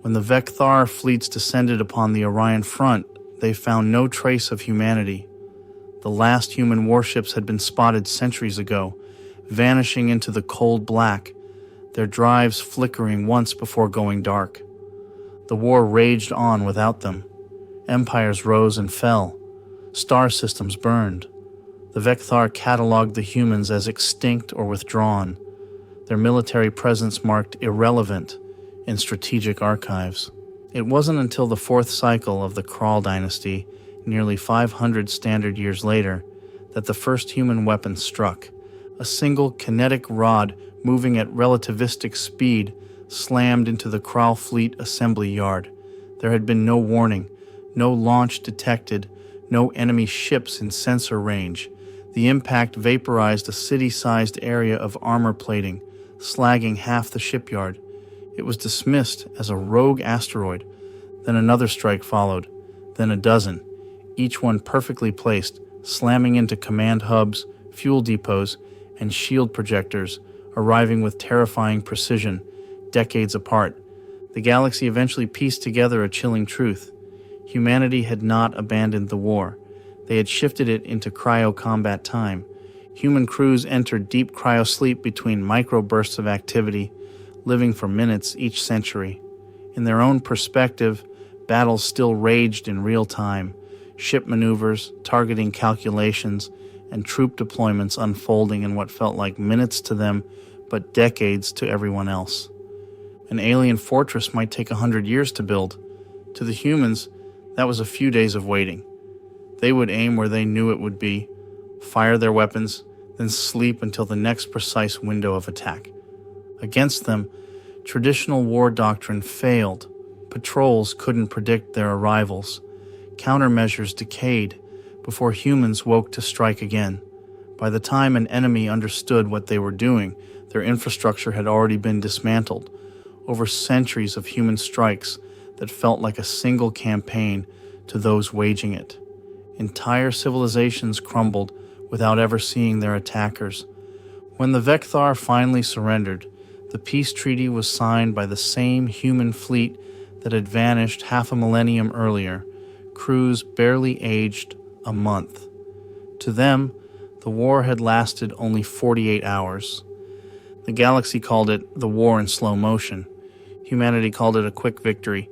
When the Vecthar fleets descended upon the Orion front, they found no trace of humanity. The last human warships had been spotted centuries ago, vanishing into the cold black, their drives flickering once before going dark. The war raged on without them. Empires rose and fell. Star systems burned. The Vecthar cataloged the humans as extinct or withdrawn, their military presence marked irrelevant in strategic archives. It wasn't until the fourth cycle of the Kral dynasty, nearly 500 standard years later, that the first human weapon struck. A single kinetic rod moving at relativistic speed slammed into the Kral fleet assembly yard. There had been no warning, no launch detected, no enemy ships in sensor range. The impact vaporized a city-sized area of armor plating, slagging half the shipyard. It was dismissed as a rogue asteroid. Then another strike followed, then a dozen, each one perfectly placed, slamming into command hubs, fuel depots, and shield projectors, arriving with terrifying precision, decades apart. The galaxy eventually pieced together a chilling truth. Humanity had not abandoned the war. They had shifted it into cryo-combat time. Human crews entered deep cryo-sleep between microbursts of activity, living for minutes each century. In their own perspective, battles still raged in real time, ship maneuvers, targeting calculations, and troop deployments unfolding in what felt like minutes to them, but decades to everyone else. An alien fortress might take 100 years to build. To the humans, that was a few days of waiting. They would aim where they knew it would be, fire their weapons, then sleep until the next precise window of attack. Against them, traditional war doctrine failed. Patrols couldn't predict their arrivals. Countermeasures decayed before humans woke to strike again. By the time an enemy understood what they were doing, their infrastructure had already been dismantled. Over centuries of human strikes that felt like a single campaign to those waging it. Entire civilizations crumbled without ever seeing their attackers. When the Vecthar finally surrendered, the peace treaty was signed by the same human fleet that had vanished half a millennium earlier, crews barely aged a month. To them, the war had lasted only 48 hours. The galaxy called it the war in slow motion. Humanity called it a quick victory,